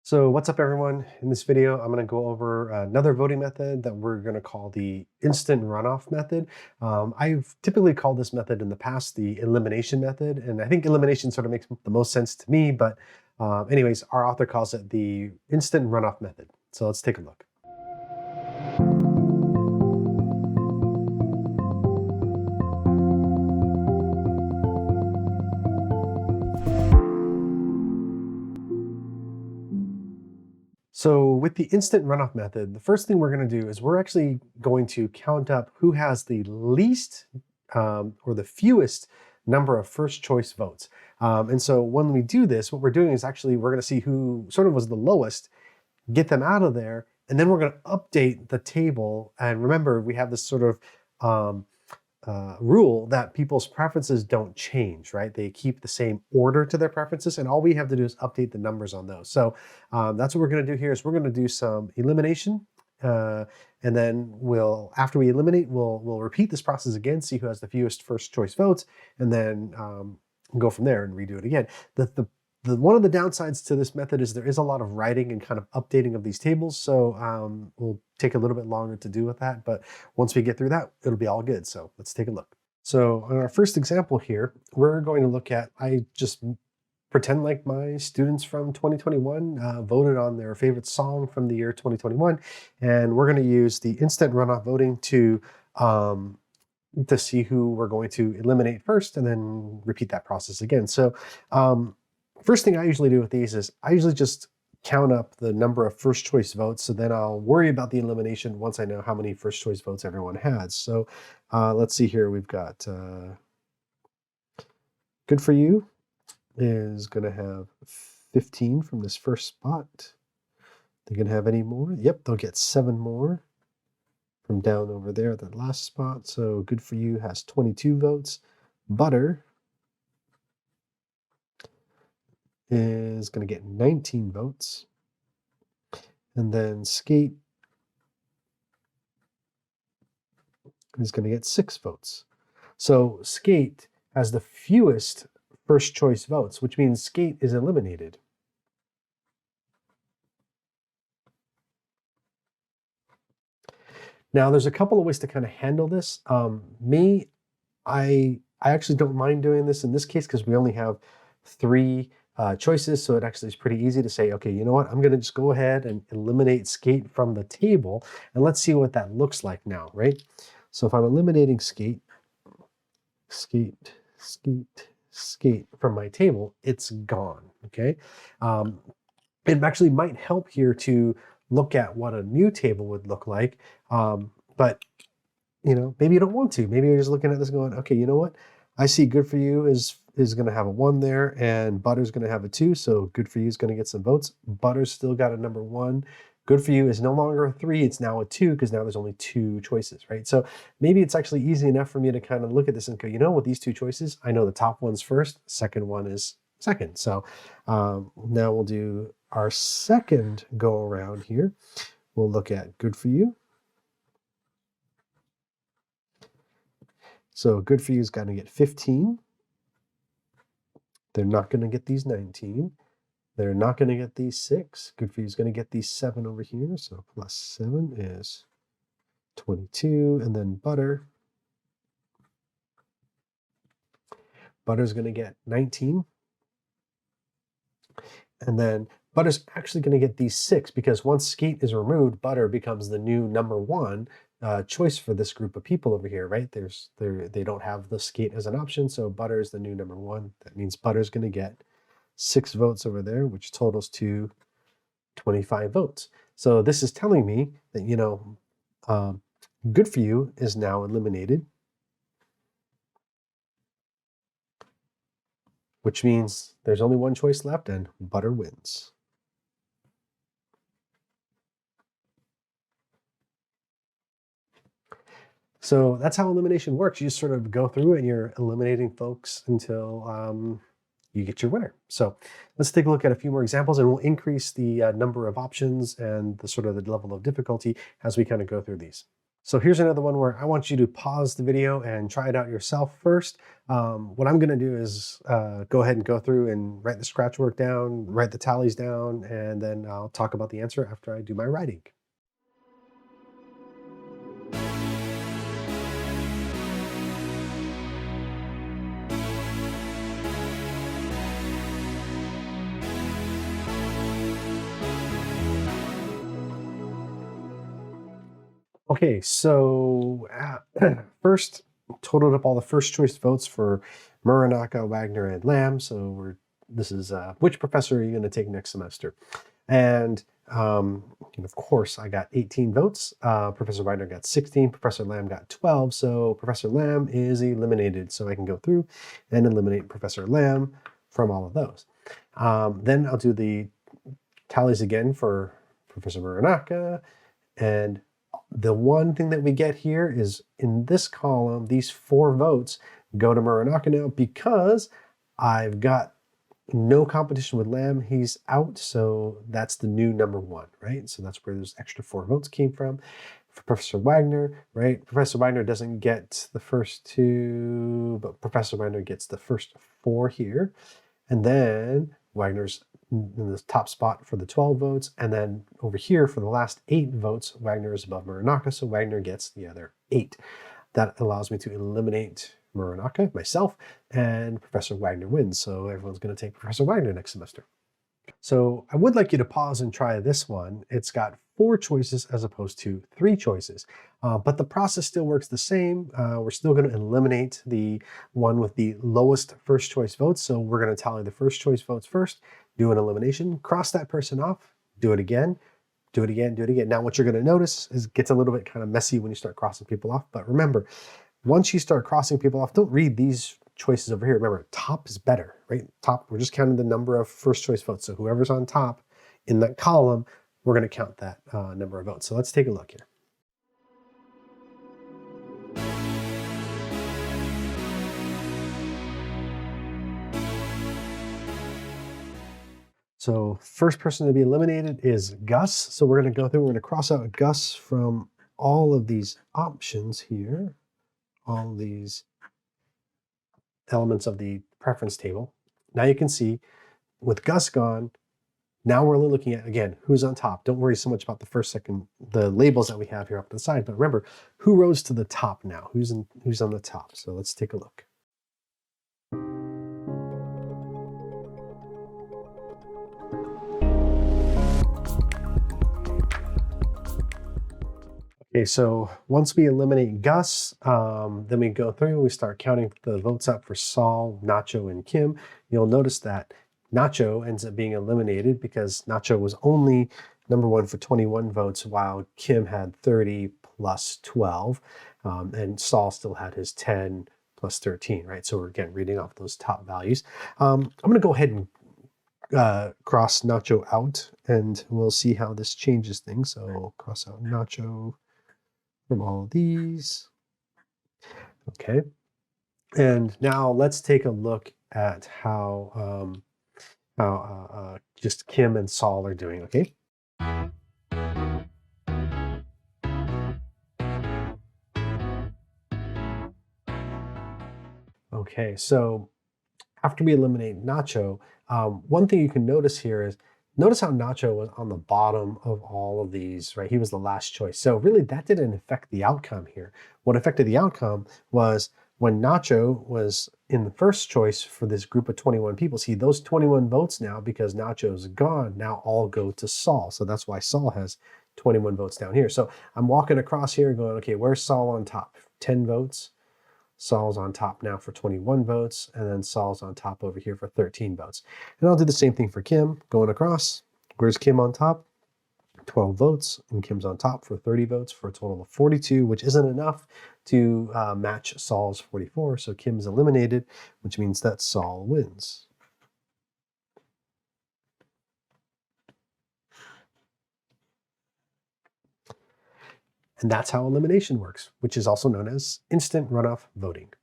So what's up everyone? In this video, I'm going to go over another voting method that we're going to call the instant runoff method. I've typically called this method in the past the elimination method, and I think elimination sort of makes the most sense to me, but anyways, our author calls it the instant runoff method. So let's take a look. So with the instant runoff method, the first thing we're going to do is we're actually going to count up who has the least or the fewest number of first choice votes. And so when we do this, what we're doing is actually we're going to see who sort of was the lowest, get them out of there, and then we're going to update the table. And remember, we have this sort of rule that people's preferences don't change, right? They keep the same order to their preferences, and all we have to do is update the numbers on those. So that's what we're going to do here is we're going to do some elimination, and then after we eliminate, we'll repeat this process again, see who has the fewest first choice votes, and then go from there and redo it again. One of the downsides to this method is there is a lot of writing and kind of updating of these tables. So we'll take a little bit longer to do with that. But once we get through that, it'll be all good. So let's take a look. So on our first example here, we're going to look at, I just pretend like my students from 2021 voted on their favorite song from the year 2021. And we're going to use the instant runoff voting to see who we're going to eliminate first and then repeat that process again. So first thing I usually do with these is I usually just count up the number of first choice votes. So then I'll worry about the elimination once I know how many first choice votes everyone has. So let's see here. We've got Good For You is going to have 15 from this first spot. They're going to have any more? Yep, they'll get 7 more from down over there at that last spot. So Good For You has 22 votes. Butter is going to get 19 votes. And then Skate is going to get 6 votes. So Skate has the fewest first choice votes, which means Skate is eliminated. Now, there's a couple of ways to kind of handle this. I actually don't mind doing this in this case because we only have 3 choices, so it actually is pretty easy to say, okay, you know what, I'm going to just go ahead and eliminate Skate from the table, and let's see what that looks like now, right? So if I'm eliminating Skate from my table, it's gone, okay? It actually might help here to look at what a new table would look like, but you know, maybe you don't want to. Maybe you're just looking at this going, okay, you know what? I see Good For You is going to have a 1 there, and Butter's going to have a 2, so Good For You is going to get some votes. Butter's still got a number 1. Good For You is no longer a 3, it's now a 2, because now there's only 2 choices, right? So maybe it's actually easy enough for me to kind of look at this and go, you know, with these 2 choices, I know the top one's first, second one is second. So now we'll do our second go around here. We'll look at Good For You. So Good For You is going to get 15. They're not going to get these 19. They're not going to get these 6. Good For You is going to get these 7 over here. So plus 7 is 22. And then Butter's going to get 19. And then Butter's actually going to get these 6 because once Skate is removed, Butter becomes the new number 1 choice for this group of people over here, right? They don't have the Skate as an option, so Butter is the new number 1. That means Butter's going to get 6 votes over there, which totals to 25 votes. So this is telling me that, you know, Good For You is now eliminated, which means there's only one choice left and Butter wins. So that's how elimination works. You just sort of go through and you're eliminating folks until you get your winner. So let's take a look at a few more examples, and we'll increase the number of options and the sort of the level of difficulty as we kind of go through these. So here's another one where I want you to pause the video and try it out yourself first. What I'm going to do is go ahead and go through and write the scratch work down, write the tallies down, and then I'll talk about the answer after I do my writing. Okay, so first totaled up all the first choice votes for Muranaka, Wagner, and Lamb. So this is which professor are you going to take next semester? And of course, I got 18 votes. Professor Wagner got 16. Professor Lamb got 12. So Professor Lamb is eliminated. So I can go through and eliminate Professor Lamb from all of those. Then I'll do the tallies again for Professor Muranaka, and the one thing that we get here is in this column, these 4 votes go to Muranaka now because I've got no competition with Lamb. He's out, so that's the new number 1, right? So that's where those extra 4 votes came from. For Professor Wagner, right? Professor Wagner doesn't get the first 2, but Professor Wagner gets the first 4 here. And then Wagner's in the top spot for the 12 votes. And then over here for the last 8 votes, Wagner is above Muranaka, so Wagner gets the other 8. That allows me to eliminate Muranaka, myself, and Professor Wagner wins. So everyone's going to take Professor Wagner next semester. So I would like you to pause and try this one. It's got 4 choices as opposed to 3 choices, but the process still works the same. We're still going to eliminate the one with the lowest first choice votes. So we're going to tally the first choice votes first, do an elimination, cross that person off, do it again, do it again, do it again. Now what you're going to notice is it gets a little bit kind of messy when you start crossing people off. But remember, once you start crossing people off, don't read these choices over here. Remember, top is better, right? Top, we're just counting the number of first choice votes. So whoever's on top in that column, we're going to count that number of votes. So let's take a look here. So first person to be eliminated is Gus. So we're going to go through, we're going to cross out Gus from all of these options here, all these elements of the preference table. Now you can see with Gus gone, now we're only looking at, again, who's on top. Don't worry so much about the first, second, the labels that we have here up to the side, but remember, who rose to the top now? Who's on the top? So let's take a look. Okay, so once we eliminate Gus, then we go through, we start counting the votes up for Saul, Nacho, and Kim. You'll notice that Nacho ends up being eliminated because Nacho was only number 1 for 21 votes, while Kim had 30 plus 12, and Saul still had his 10 plus 13, right? So we're again reading off those top values. I'm going to go ahead and cross Nacho out, and we'll see how this changes things. So cross out Nacho from all of these. Okay. And now let's take a look at how just Kim and Saul are doing, okay? Okay, so after we eliminate Nacho, one thing you can notice here is, notice how Nacho was on the bottom of all of these, right? He was the last choice. So really that didn't affect the outcome here. What affected the outcome was when Nacho was in the first choice for this group of 21 people. See, those 21 votes now, because Nacho's gone, now all go to Saul. So that's why Saul has 21 votes down here. So I'm walking across here going, okay, where's Saul on top? 10 votes. Saul's on top now for 21 votes, and then Saul's on top over here for 13 votes. And I'll do the same thing for Kim, going across. Where's Kim on top? 12 votes, and Kim's on top for 30 votes for a total of 42, which isn't enough to match Saul's 44. So Kim's eliminated, which means that Saul wins. And that's how elimination works, which is also known as instant runoff voting.